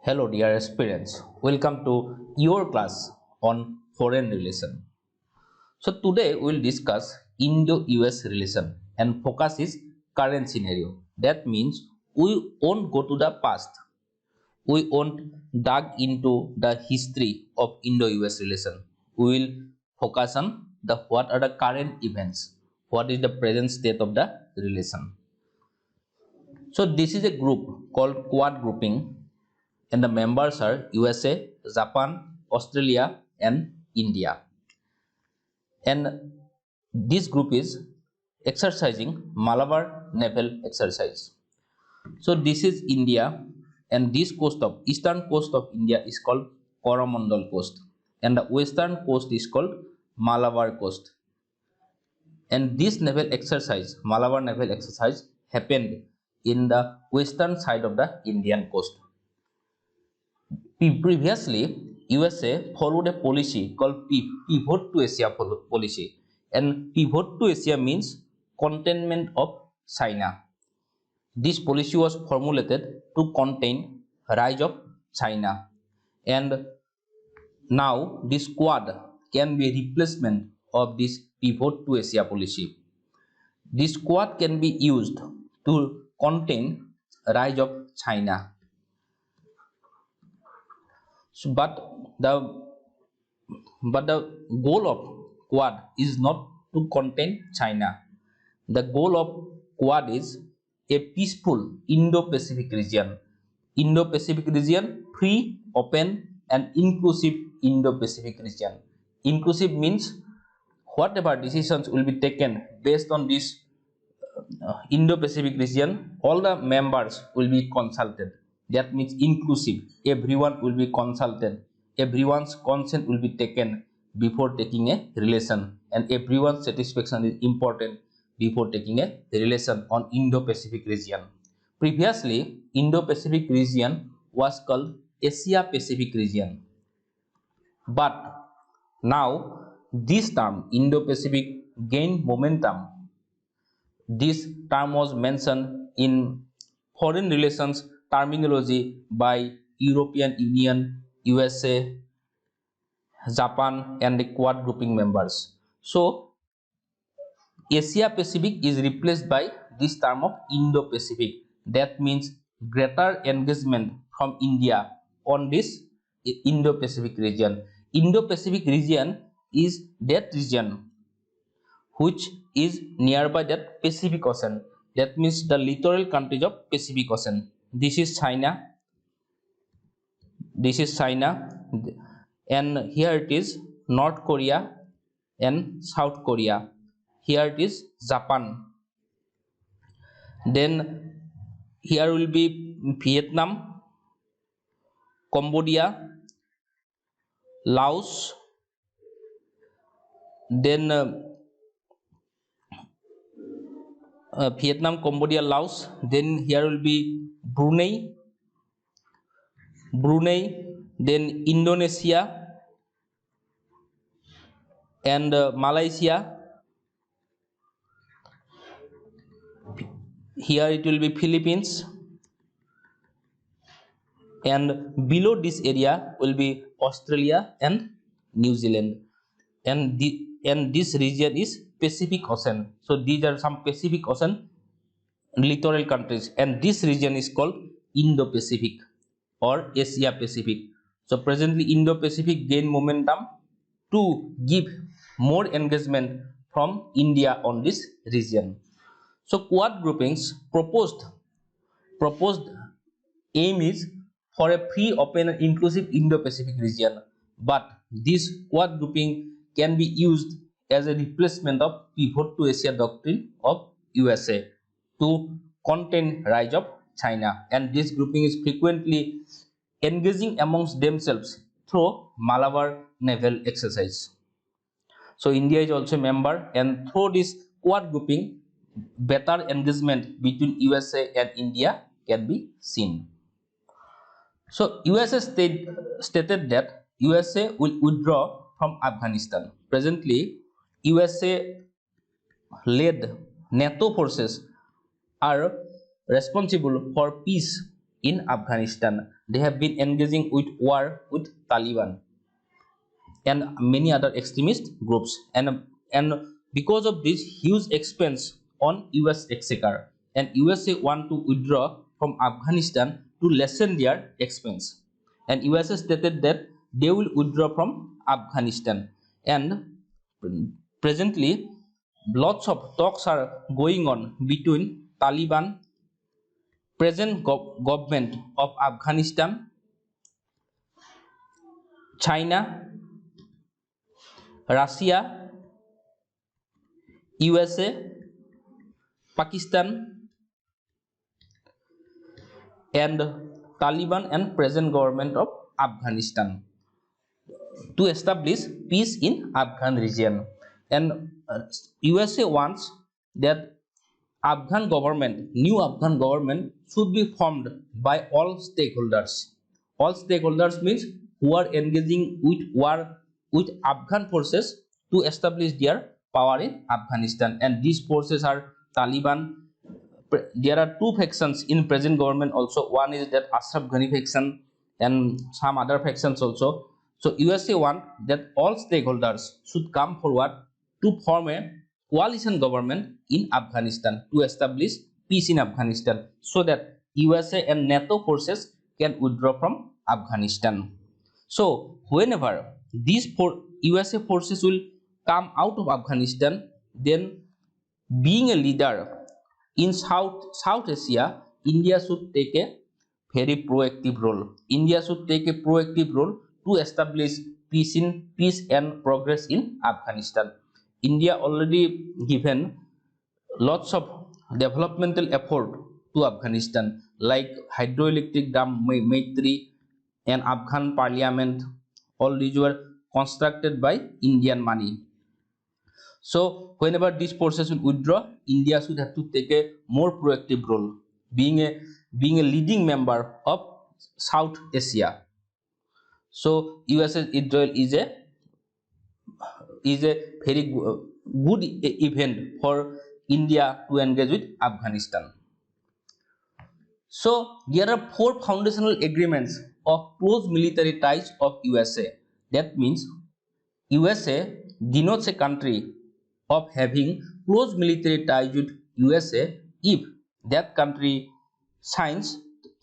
Hello dear aspirants, welcome to your class on foreign relation. So today we will discuss Indo-US relation and focus is current scenario. That means we won't go to the past. We won't dig into the history of Indo-US relation. We will focus on what are the current events, what is the present state of the relation. So this is a group called Quad grouping and the members are USA, Japan, Australia and India. And this group is exercising Malabar naval exercise. So this is India and this eastern coast of India is called Coromandel coast and the western coast is called Malabar coast. And this naval exercise, Malabar naval exercise happened in the western side of the Indian coast. Previously, USA followed a policy called pivot to Asia policy, and pivot to Asia means containment of China. This policy was formulated to contain rise of China, and now this Quad can be a replacement of this pivot to Asia policy. This Quad can be used to contain rise of China. So, but the goal of Quad is not to contain China. The goal of Quad is a peaceful Indo-Pacific region. Indo-Pacific region, free, open and inclusive Indo-Pacific region. Inclusive means whatever decisions will be taken based on this Indo-Pacific region, all the members will be consulted. That means inclusive. Everyone will be consulted. Everyone's consent will be taken before taking a relation, and everyone's satisfaction is important before taking a relation on Indo-Pacific region. Previously, Indo-Pacific region was called Asia-Pacific region, but now this term Indo-Pacific gained momentum. This term was mentioned in foreign relations terminology by European Union, USA, Japan and the Quad grouping members. So Asia Pacific is replaced by this term of Indo-Pacific. That means greater engagement from India on this Indo-Pacific region. Indo-Pacific region is that region which is nearby that Pacific Ocean. That means the littoral countries of Pacific Ocean. This is China. This is China, and here it is North Korea and South Korea. Here it is Japan. Then here will be Vietnam, Cambodia, Laos. Then Vietnam, Cambodia, Laos. Then here will be Brunei, then Indonesia and Malaysia. Here it will be Philippines, and below this area will be Australia and New Zealand, and this region is Pacific Ocean. So these are some Pacific Ocean littoral countries, and this region is called Indo-Pacific or Asia Pacific. So presently Indo-Pacific gain momentum to give more engagement from India on this region. So Quad groupings proposed aim is for a free, open and inclusive Indo-Pacific region, but this Quad grouping can be used as a replacement of pivot to Asia doctrine of USA to contain rise of China, and this grouping is frequently engaging amongst themselves through Malabar naval exercise. So India is also a member, and through this Quad grouping, better engagement between USA and India can be seen. So USA stated that USA will withdraw from Afghanistan. Presently, USA led NATO forces are responsible for peace in Afghanistan. They have been engaging with war with Taliban and many other extremist groups, and because of this huge expense on US exchequer, and USA want to withdraw from Afghanistan to lessen their expense, and USA stated that they will withdraw from Afghanistan. And presently lots of talks are going on between Taliban, present government of Afghanistan, China, Russia, USA, Pakistan, and Taliban and present government of Afghanistan to establish peace in Afghan region. And USA wants that new Afghan government should be formed by all stakeholders. All stakeholders means who are engaging with war with Afghan forces to establish their power in Afghanistan. And these forces are Taliban. There are two factions in present government also. One is that Ashraf Ghani faction and some other factions also. So USA want that all stakeholders should come forward to form a coalition government in Afghanistan to establish peace in Afghanistan, so that USA and NATO forces can withdraw from Afghanistan. So whenever these USA forces will come out of Afghanistan, then being a leader in South Asia, India should take a very proactive role. India should take a proactive role to establish peace and progress in Afghanistan. India already given lots of developmental effort to Afghanistan, like hydroelectric dam Maitri and Afghan parliament. All these were constructed by Indian money. So whenever these forces will withdraw, India should have to take a more proactive role, being a leading member of South Asia. So USS Israel is a very good event for India to engage with Afghanistan. So there are four foundational agreements of close military ties of USA. That means USA denotes a country of having close military ties with USA if that country signs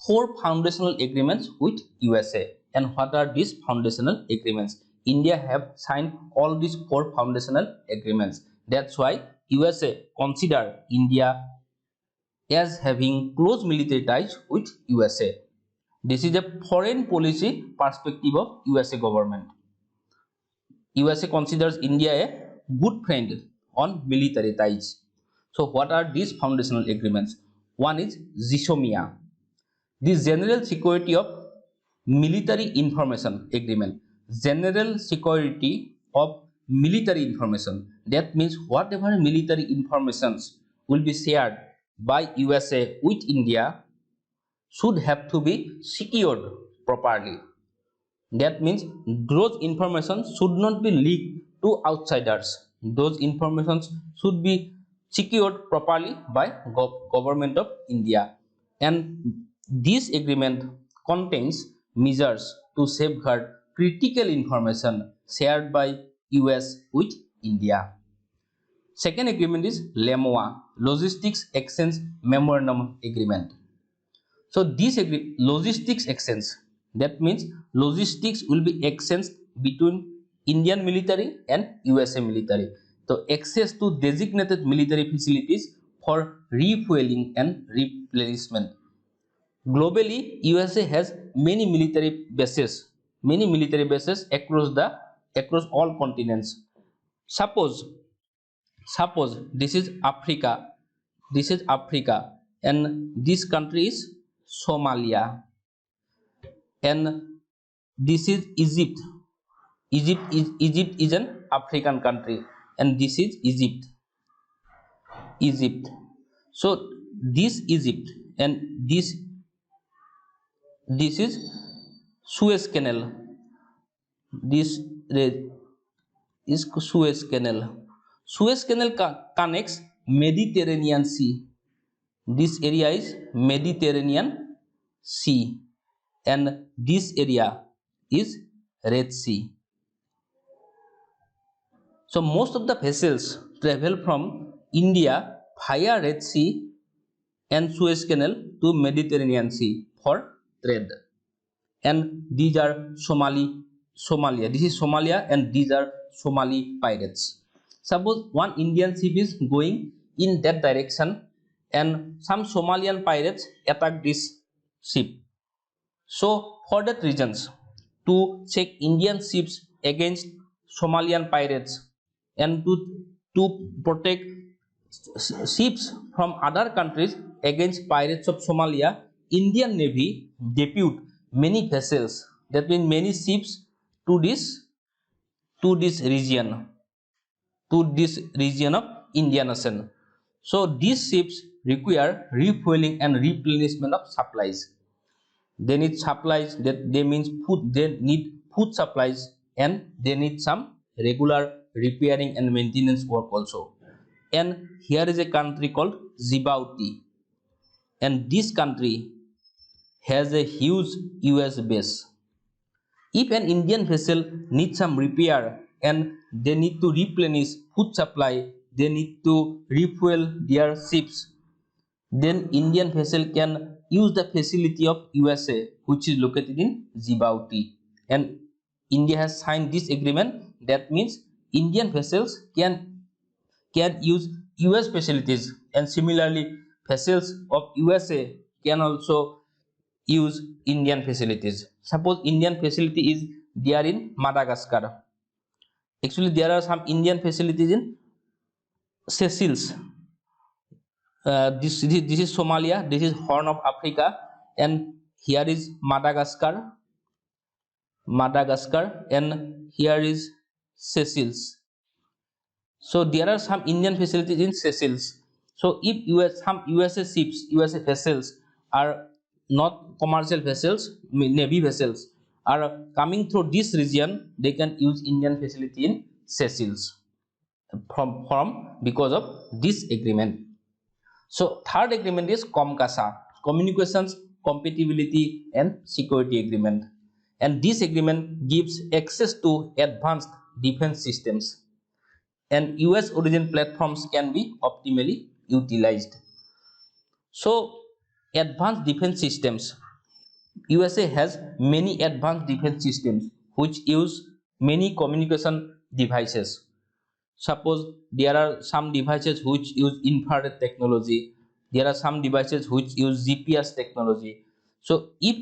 four foundational agreements with USA. And what are these foundational agreements? India have signed all these four foundational agreements. That's why USA consider India as having close military ties with USA. This is a foreign policy perspective of USA government. USA considers India a good friend on military ties. So what are these foundational agreements? One is Zisomia, the General Security of Military Information Agreement. General Security of Military Information. That means whatever military informations will be shared by USA with India should have to be secured properly. That means those information should not be leaked to outsiders. Those informations should be secured properly by government of India. And this agreement contains measures to safeguard critical information shared by US with India. Second agreement is LEMOA, Logistics Exchange Memorandum Agreement. So this logistics exchange, that means logistics will be exchanged between Indian military and USA military. So access to designated military facilities for refueling and replenishment. Globally, USA has many military bases across all continents. Suppose this is Africa, and this country is Somalia, and this is Egypt. Egypt is an African country, and this is Egypt. So this Egypt and this is Suez Canal. This is Suez Canal. Suez Canal connects Mediterranean Sea. This area is Mediterranean Sea, and this area is Red Sea. So most of the vessels travel from India via Red Sea and Suez Canal to Mediterranean Sea for trade. And these are Somalia. This is Somalia, and these are Somali pirates. Suppose one Indian ship is going in that direction, and some Somalian pirates attack this ship. So for that reasons, to check Indian ships against Somalian pirates and to protect ships from other countries against pirates of Somalia, Indian Navy depute many vessels, that means many ships to this region, of Indian Ocean. So these ships require refueling and replenishment of supplies. They need supplies, that they means food, they need food supplies, and they need some regular repairing and maintenance work also. And here is a country called Djibouti, and this country has a huge US base. If an Indian vessel needs some repair and they need to replenish food supply, they need to refuel their ships, then Indian vessel can use the facility of USA, which is located in Djibouti. And India has signed this agreement. That means Indian vessels can use US facilities, and similarly vessels of USA can also use Indian facilities. Suppose Indian facility is there in Madagascar. Actually, there are some Indian facilities in Seychelles. This is Somalia, this is Horn of Africa, and here is Madagascar, and here is Seychelles. So there are some Indian facilities in Seychelles. So if some USA ships, USA vessels are not commercial vessels, navy vessels are coming through this region, they can use Indian facility in Seychelles from because of this agreement. So third agreement is COMCASA, Communications, Compatibility and Security Agreement. And this agreement gives access to advanced defense systems, and US origin platforms can be optimally utilized. So advanced defense systems, USA has many advanced defense systems which use many communication devices. Suppose there are some devices which use infrared technology, there are some devices which use GPS technology. So if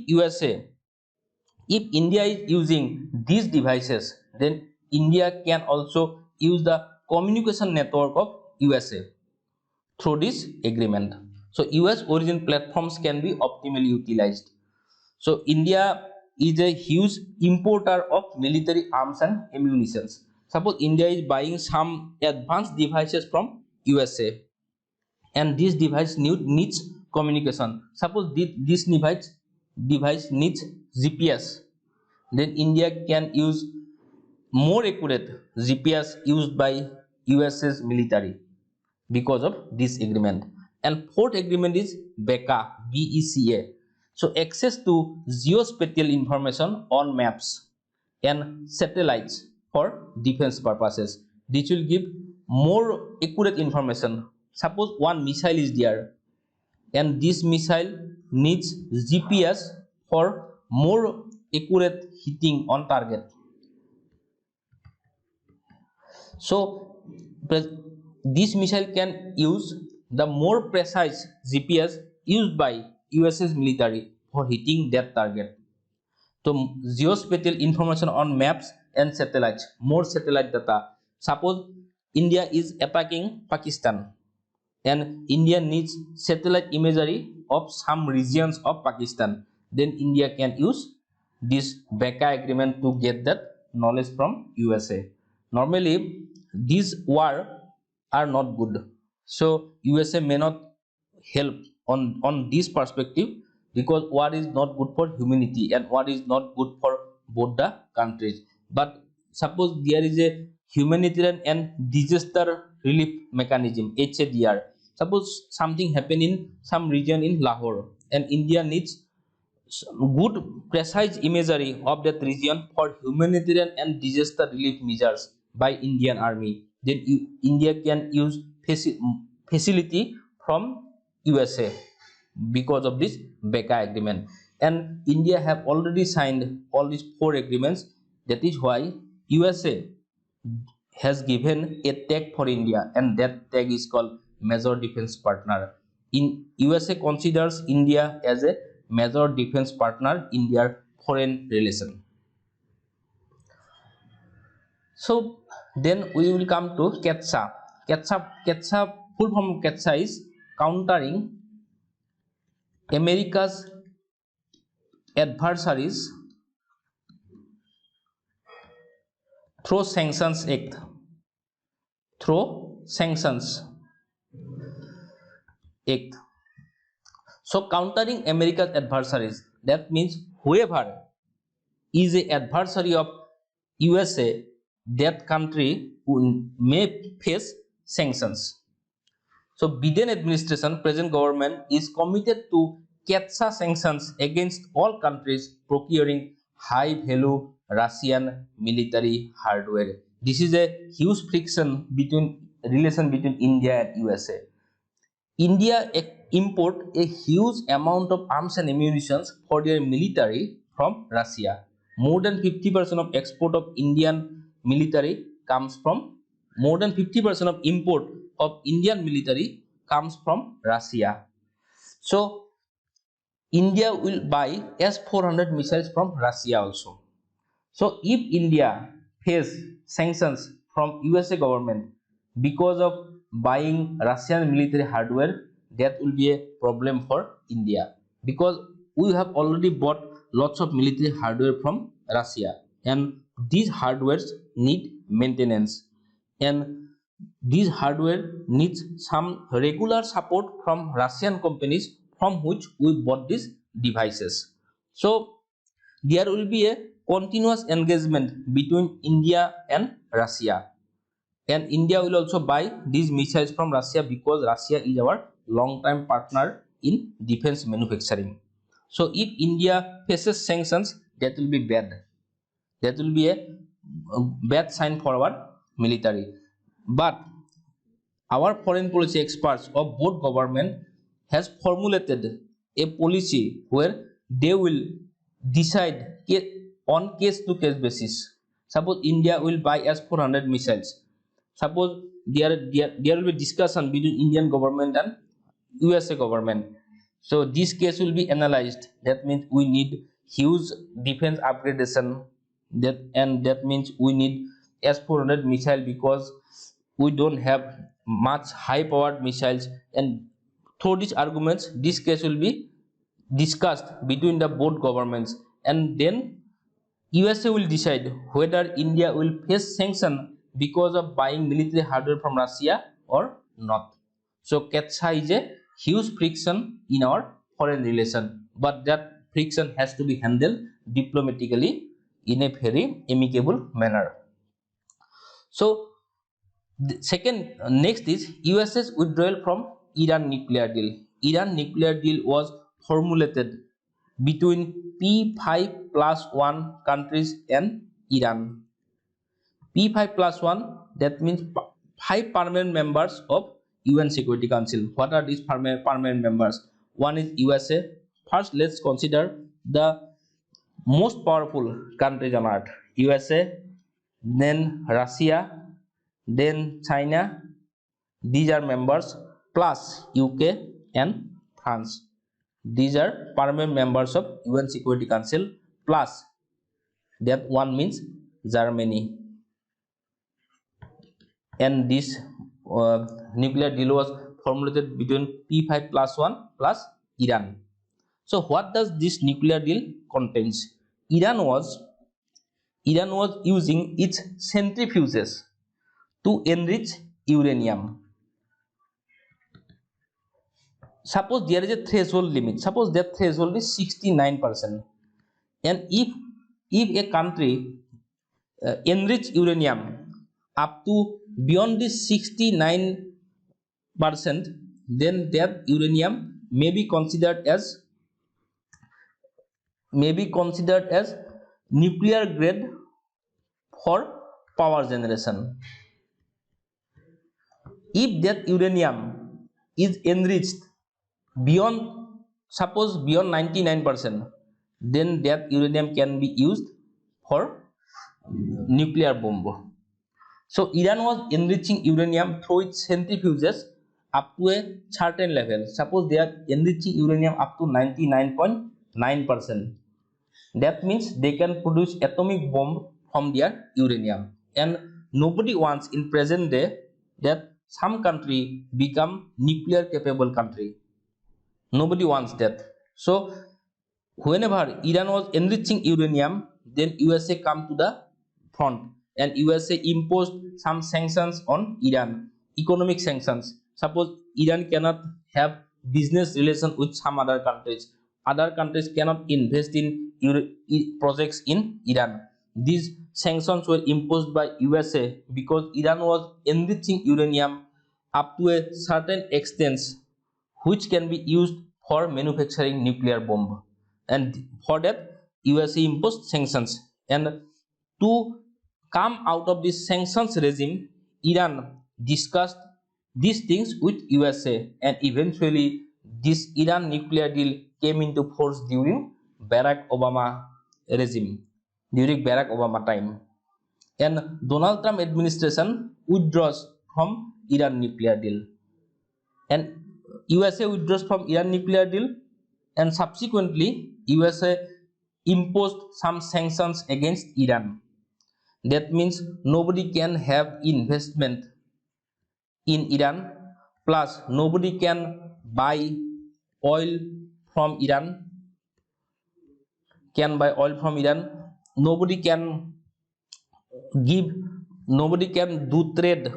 India is using these devices, then India can also use the communication network of USA through this agreement. So US origin platforms can be optimally utilized. So India is a huge importer of military arms and ammunitions. Suppose India is buying some advanced devices from USA, and this device needs communication. Suppose this device needs GPS, then India can use more accurate GPS used by US's military because of this agreement. And fourth agreement is BECA, BECA. So access to geospatial information on maps and satellites for defense purposes. This will give more accurate information. Suppose one missile is there, and this missile needs GPS for more accurate hitting on target. So this missile can use the more precise GPS used by US's military for hitting that target. So geospatial information on maps and satellites, more satellite data. Suppose India is attacking Pakistan, and India needs satellite imagery of some regions of Pakistan, then India can use this BECA agreement to get that knowledge from USA. Normally, these war are not good, so USA may not help on this perspective, because war is not good for humanity and war is not good for both the countries. But suppose there is a humanitarian and disaster relief mechanism, HADR. Suppose something happen in some region in Lahore, and India needs good precise imagery of that region for humanitarian and disaster relief measures by Indian Army. Then India can use facility from USA because of this BECA agreement. And India have already signed all these 4 agreements. That is why USA has given a tag for India, and that tag is called major defense partner. In USA considers India as a major defense partner in their foreign relation. So then we will come to CATSA. CATSA full form of CATSA is countering America's adversaries through sanctions act. Through sanctions act. So countering America's adversaries, that means whoever is a adversary of USA, that country may face sanctions. So Biden administration, present government, is committed to CATSA sanctions against all countries procuring high value Russian military hardware. This is a huge friction between relation between India and USA. India import a huge amount of arms and ammunition for their military from Russia. More than 50% of export of Indian military comes from, more than 50% of import of Indian military comes from Russia. So India will buy S-400 missiles from Russia also. So if India face sanctions from USA government because of buying Russian military hardware, that will be a problem for India, because we have already bought lots of military hardware from Russia, and these hardwares need maintenance, and these hardware needs some regular support from Russian companies from which we bought these devices. So there will be a continuous engagement between India and Russia, and India will also buy these missiles from Russia because Russia is our long-time partner in defense manufacturing. So if India faces sanctions, that will be bad. That will be a bad sign for our military. But our foreign policy experts of both government has formulated a policy where they will decide on case to case basis. Suppose India will buy S-400 missiles. Suppose there will be discussion between Indian government and USA government. So this case will be analyzed. That means we need huge defense upgradation. That means we need S-400 missile because we don't have much high powered missiles, and through these arguments this case will be discussed between the both governments, and then USA will decide whether India will face sanction because of buying military hardware from Russia or not. So CATSA is a huge friction in our foreign relation, but that friction has to be handled diplomatically in a very amicable manner. So the second, next is US's withdrawal from Iran nuclear deal. Iran nuclear deal was formulated between P5+1 countries and Iran. P5+1, that means 5 permanent members of UN Security Council. What are these permanent members? One is USA. First, let's consider the most powerful countries on earth: USA, then Russia, then China. These are members, plus UK and France. These are permanent members of UN Security Council, plus that one means Germany. And this nuclear deal was formulated between P5+1 plus Iran. So what does this nuclear deal contains? Iran was using its centrifuges to enrich uranium. Suppose there is a threshold limit. Suppose that threshold is 69%, and if a country enrich uranium up to beyond this 69%, then that uranium may be considered as may be considered as nuclear grade for power generation. If that uranium is enriched beyond, suppose beyond 99%, then that uranium can be used for nuclear bomb. So Iran was enriching uranium through its centrifuges up to a certain level. Suppose they are enriching uranium up to 99.9%. That means they can produce atomic bomb from their uranium. And nobody wants in present day that some country become nuclear capable country. Nobody wants that. So whenever Iran was enriching uranium, then USA come to the front and USA imposed some sanctions on Iran, economic sanctions. Suppose Iran cannot have business relation with some other countries. Other countries cannot invest in projects in Iran. These sanctions were imposed by USA because Iran was enriching uranium up to a certain extent which can be used for manufacturing nuclear bomb, and for that USA imposed sanctions. And to come out of this sanctions regime, Iran discussed these things with USA, and eventually this Iran nuclear deal came into force during Barack Obama regime, during Barack Obama time. And Donald Trump administration withdraws from Iran nuclear deal, and USA withdraws from Iran nuclear deal, and subsequently USA imposed some sanctions against Iran. That means nobody can have investment in Iran, plus nobody can buy oil from Iran, nobody can give, nobody can do trade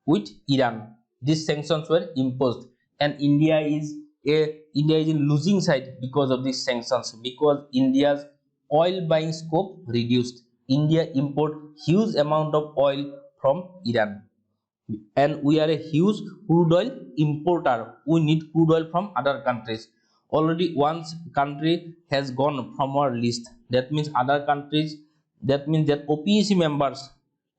with Iran. These sanctions were imposed, and India is in losing side because of these sanctions, because India's oil buying scope reduced. India import huge amount of oil from Iran, and we are a huge crude oil importer. We need crude oil from other countries. Already once country has gone from our list, that means other countries, that means that OPEC members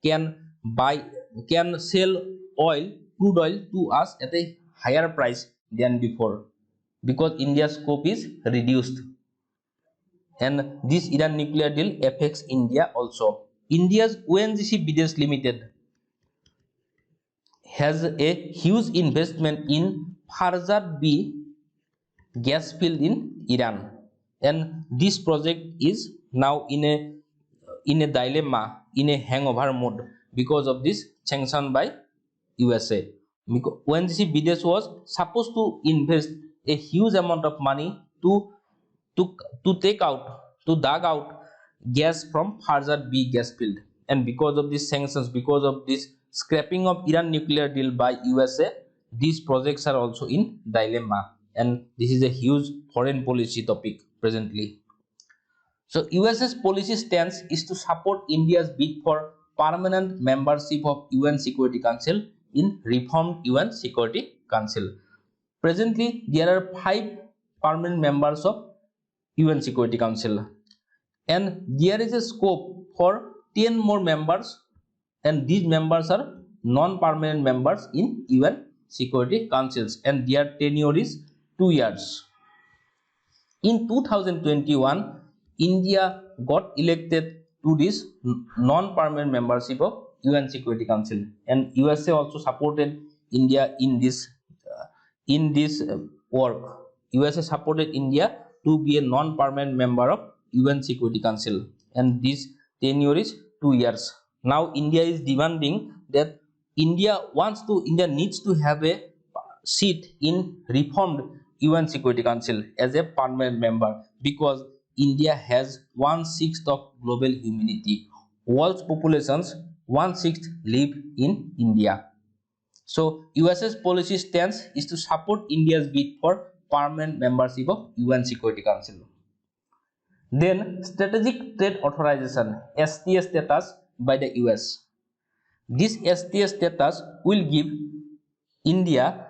can buy, can sell oil, crude oil to us at a higher price than before, because India's scope is reduced. And this Iran nuclear deal affects India also. India's ONGC Videsh Limited has a huge investment in Farzad B gas field in Iran, and this project is now in a dilemma, in a hangover mode, because of this sanction by USA. ONGC Videsh was supposed to invest a huge amount of money to take out, to dug out gas from Farzad B gas field, and because of these sanctions, because of this scrapping of Iran nuclear deal by USA, these projects are also in dilemma, and this is a huge foreign policy topic presently. So US's policy stance is to support India's bid for permanent membership of UN Security Council in reformed UN Security Council. Presently, there are 5 permanent members of UN Security Council, and there is a scope for 10 more members, and these members are non-permanent members in UN Security Councils, and their tenure is 2 years. In 2021, India got elected to this non-permanent membership of UN Security Council, and USA also supported India in this work. USA supported India to be a non-permanent member of UN Security Council, and this tenure is 2 years. Now India is demanding that India needs to have a seat in reformed UN Security Council as a permanent member, because India has 1/6 of global humanity. World's populations 1/6 live in India. So US's policy stance is to support India's bid for permanent membership of UN Security Council. Then Strategic Trade Authorization (STA) status by the US. This STA status will give India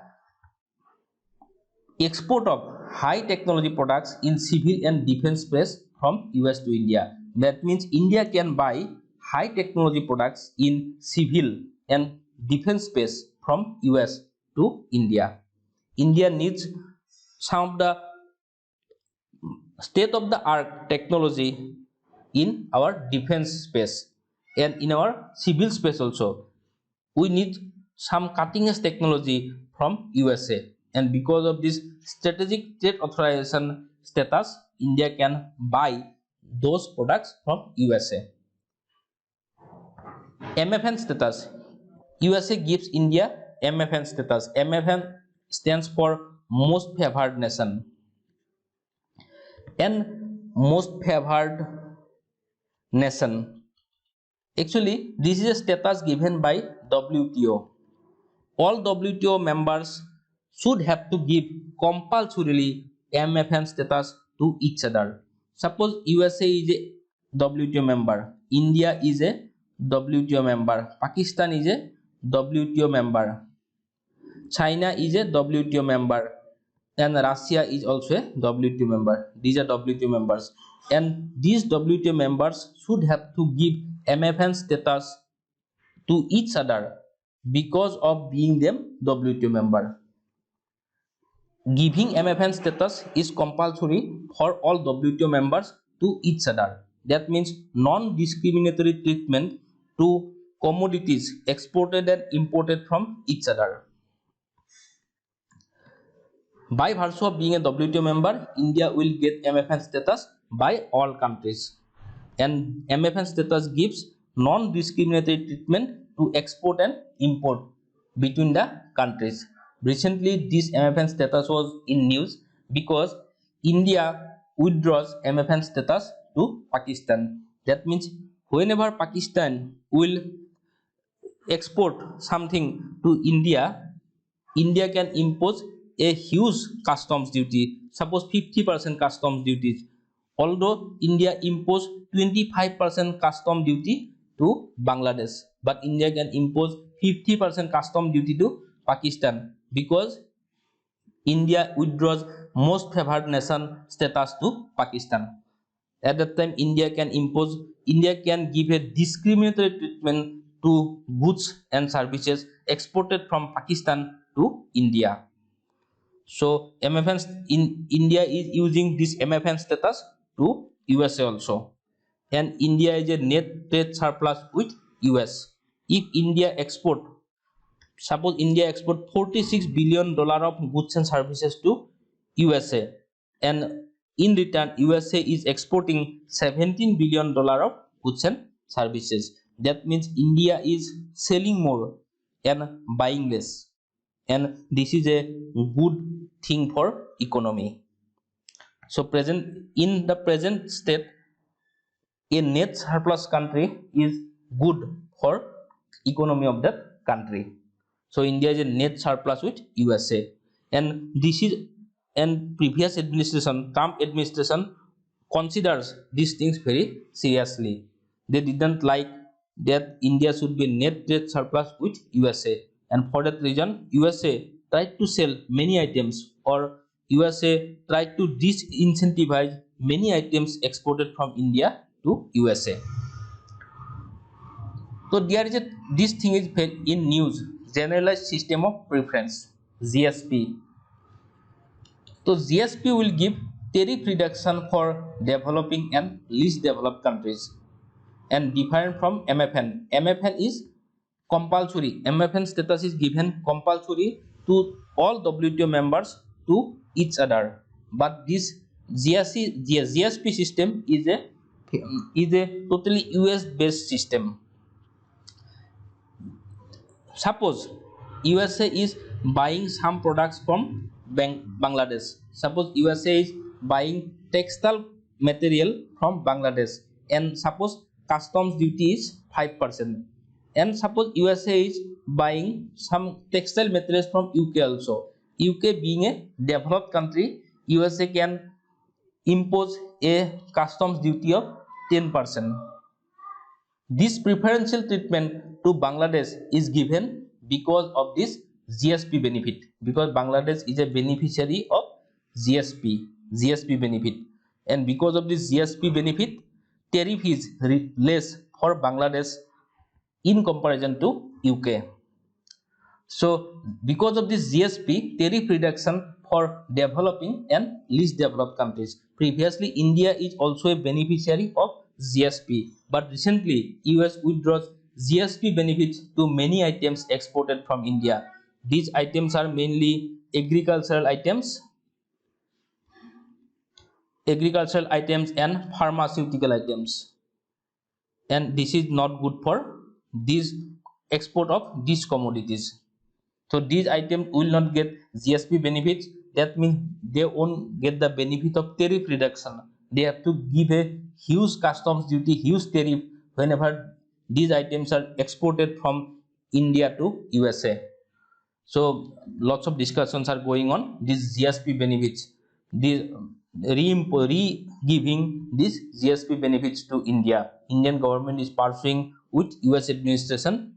export of high technology products in civil and defense space from US to India. That means India can buy high technology products in civil and defense space from US to India. India needs some of the state of the art technology in our defense space and in our civil space also. We need some cutting edge technology from USA, and because of this strategic trade authorization status, India can buy those products from USA. MFN status. USA gives India MFN status. MFN stands for most favored nation. And most favored nation. Actually, this is a status given by WTO. All WTO members should have to give compulsorily MFN status to each other. Suppose USA is a WTO member, India is a WTO member, Pakistan is a WTO member, China is a WTO member, and Russia is also a WTO member. These are WTO members, and these WTO members should have to give MFN status to each other because of being them WTO member. Giving MFN status is compulsory for all WTO members to each other. That means non-discriminatory treatment to commodities exported and imported from each other. By virtue of being a WTO member, India will get MFN status by all countries. And MFN status gives non-discriminatory treatment to export and import between the countries. Recently, this MFN status was in news because India withdraws MFN status to Pakistan. That means whenever Pakistan will export something to India, India can impose a huge customs duty, suppose 50% customs duties. Although India imposed 25% custom duty to Bangladesh, but India can impose 50% custom duty to Pakistan because India withdraws most favored nation status to Pakistan. At that time, India can give a discriminatory treatment to goods and services exported from Pakistan to India. So MFN in India is using this MFN status to USA also, and India is a net trade surplus with US. If India export, suppose India export $46 billion of goods and services to USA, and in return USA is exporting $17 billion of goods and services. That means India is selling more and buying less, and this is a good thing for economy. So in the present state, a net surplus country is good for economy of that country. So India is a net surplus with USA, and this is, and previous administration, Trump administration, considers these things very seriously. They didn't like that India should be net trade surplus with USA, and for that reason USA tried to sell many items, or USA tried to disincentivize many items exported from India to USA. So there is this thing is in news, generalized system of preference, GSP. So GSP will give tariff reduction for developing and least developed countries, and different from MFN. MFN is compulsory. MFN status is given compulsory to all WTO members to each other. But this GSP system is a totally US based system. Suppose USA is buying some products from Bangladesh. Suppose USA is buying textile material from Bangladesh, and suppose customs duty is 5%. And suppose USA is buying some textile materials from UK also. UK being a developed country, USA can impose a customs duty of 10%. This preferential treatment to Bangladesh is given because of this GSP benefit, because Bangladesh is a beneficiary of GSP benefit. and because of this GSP benefit, tariff is less for Bangladesh in comparison to UK. So because of this GSP, tariff reduction for developing and least developed countries. Previously, India is also a beneficiary of GSP, but recently US withdraws GSP benefits to many items exported from India. These items are mainly agricultural items and pharmaceutical items, and this is not good for this export of these commodities. So these items will not get GSP benefits. That means they won't get the benefit of tariff reduction. They have to give a huge customs duty, huge tariff whenever these items are exported from India to USA. So lots of discussions are going on these GSP benefits, the re-giving these GSP benefits to India. Indian government is pursuing with US administration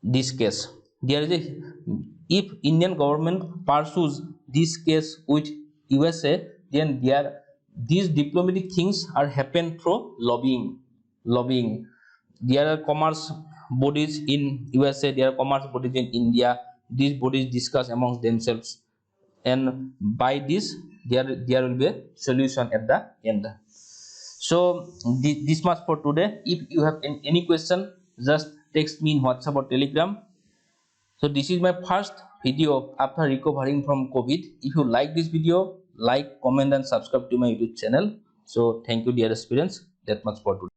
this case. There is a, if Indian government pursues this case with USA, then these diplomatic things are happen through lobbying. There are commerce bodies in USA, there are commerce bodies in India. These bodies discuss amongst themselves, and by this there will be a solution at the end. So this much for today. If you have any question, just text me in WhatsApp or Telegram. So this is my first video after recovering from COVID. If you like this video, like, comment and subscribe to my YouTube channel. So thank you dear students. That much for today.